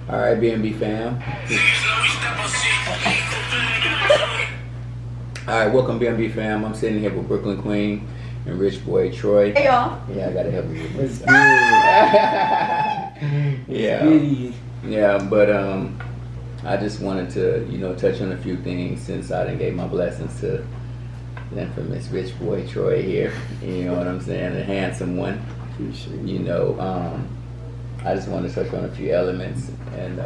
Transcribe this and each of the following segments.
All right, BNB fam. All right, welcome BNB fam. I'm sitting here with Brooklyn Queen and Richboy Troy. Hey y'all. Yeah, I gotta help you with this. Good. Yeah, but I just wanted to touch on a few things since I done gave my blessings to the infamous Richboy Troy here. You know what I'm saying? The handsome one. Appreciate it. You know, I just want to touch on a few elements and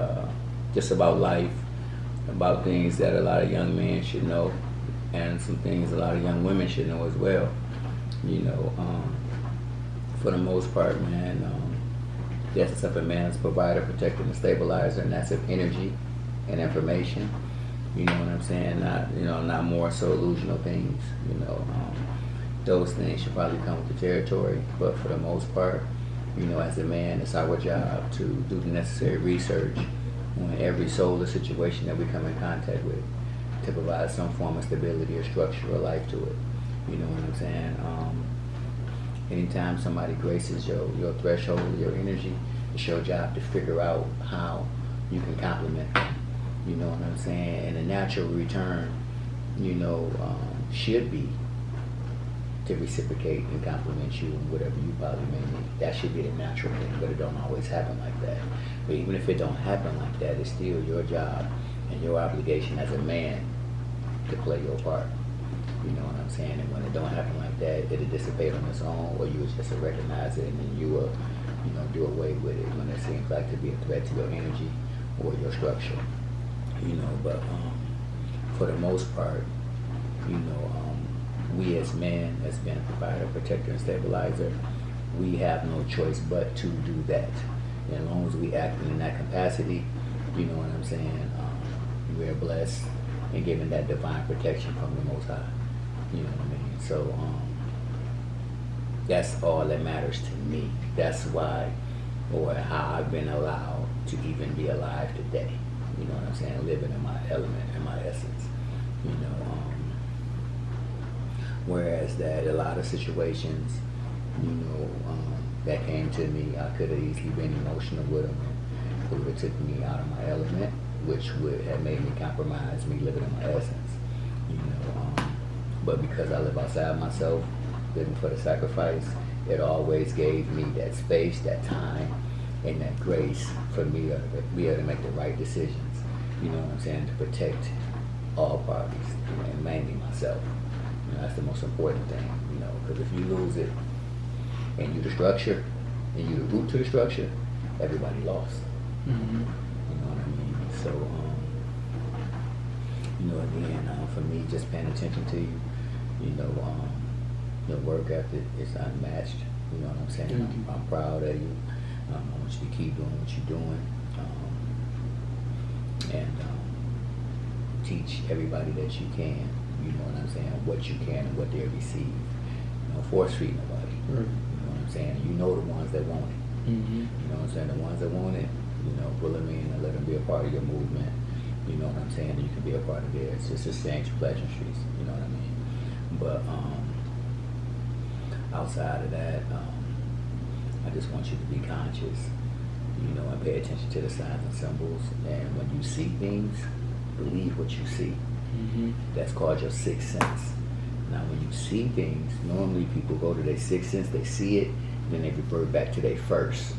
just about life, about things that a lot of young men should know, and some things a lot of young women should know as well. You know, for the most part, man, the essence of a man is provider, protector, and stabilizer, and that's of energy and information. You know what I'm saying? Not more so illusional things. You know, those things should probably come with the territory, but for the most part, you know, as a man, it's our job to do the necessary research on every solar situation that we come in contact with to provide some form of stability or structure or life to it. You know what I'm saying? Anytime somebody graces your threshold, your energy, it's your job to figure out how you can complement them. You know what I'm saying? And the natural return, you know, should be to reciprocate and compliment you and whatever you probably may need. That should be the natural thing, but it don't always happen like that. But even if it don't happen like that, it's still your job and your obligation as a man to play your part. You know what I'm saying? And when it don't happen like that, it'll dissipate on its own, or you will just recognize it and then you will, you know, do away with it when it seems like to be a threat to your energy or your structure. You know, but for the most part, you know, we as men, as being a provider, protector, and stabilizer, we have no choice but to do that. And as long as we act in that capacity, you know what I'm saying, we are blessed and given that divine protection from the Most High. You know what I mean? So that's all that matters to me. That's why, or how I've been allowed to even be alive today. You know what I'm saying? Living in my element, in my essence. You know, whereas that a lot of situations, you know, that came to me, I could have easily been emotional with them, and it would have took me out of my element, which would have made me compromise me living in my essence. You know, but because I live outside myself, living for the sacrifice, it always gave me that space, that time, and that grace for me to be able to make the right decisions. You know what I'm saying? To protect all parties, you know, and mainly myself. You know, that's the most important thing. You know, because if you lose it, and you the structure, and you the root to the structure, everybody lost. Mm-hmm. You know what I mean? So, you know, again, for me, just paying attention to you, you know, your work ethic is unmatched. You know what I'm saying? I'm proud of you. I want you to keep doing what you're doing, and teach everybody that you can. You know what I'm saying? What you can and what they receive. You know, force feed nobody. Right. You know what I'm saying? You know the ones that want it. Mm-hmm. You know what I'm saying? The ones that want it, you know, pull them in and let them be a part of your movement. You know what I'm saying? And you can be a part of theirs. It's just exchange pleasantries. You know what I mean? But outside of that, I just want you to be conscious, you know, and pay attention to the signs and symbols. And when you see things, believe what you see. Mm-hmm. That's called your sixth sense. Now, when you see things, normally people go to their sixth sense, they see it, then they revert back to their first.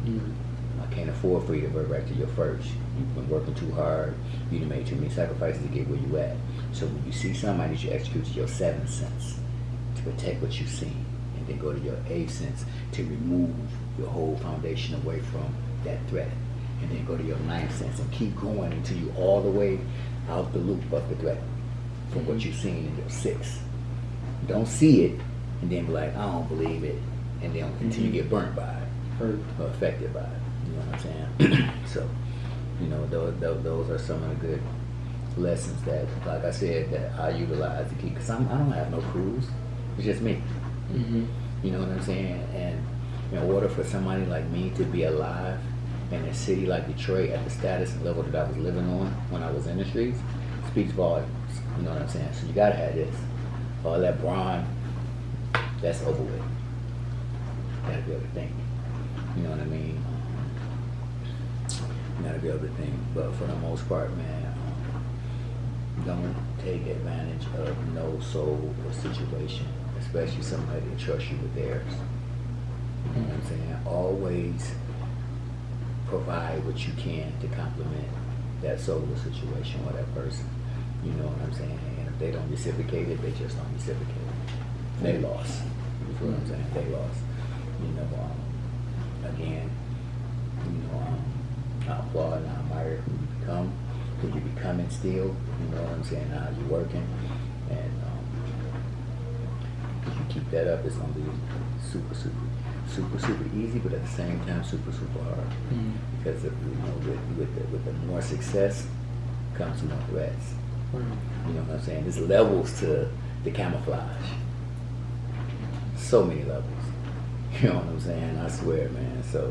Mm-hmm. I can't afford for you to revert back to your first. You've been working too hard. You done made too many sacrifices to get where you at. So when you see something, I need you to execute to your seventh sense to protect what you've seen. And then go to your eighth sense to remove your whole foundation away from that threat. And then go to your ninth sense and keep going until you all the way out the loop of the threat from what you've seen in your sixth. Don't see it and then be like, I don't believe it, and then until you get burnt by it or affected by it. You know what I'm saying? So, you know, those are some of the good lessons that, like I said, that I utilize to keep, because I don't have no crews. It's just me. Mm-hmm. You know what I'm saying? And in order for somebody like me to be alive in a city like Detroit at the status and level that I was living on when I was in the streets, speaks volumes. You know what I'm saying? So you gotta have this. All that brawn, that's over with. Gotta be able to think. You know what I mean? You gotta be able to think. But for the most part, man, don't take advantage of no soul or situation, especially somebody that trusts you with theirs. You know what I'm saying? Always provide what you can to complement that soul or situation or that person. You know what I'm saying? And if they don't reciprocate it, they just don't reciprocate it. They lost. You feel what I'm saying? They lost. You know, again, I applaud and I admire who you become, who you're becoming still. You know what I'm saying? How you're working, and if you keep that up, it's gonna be super, super, super easy, but at the same time, super, super hard. Because if, with the more success comes more threats. You know what I'm saying? There's levels to the camouflage. So many levels. You know what I'm saying? I swear, man. So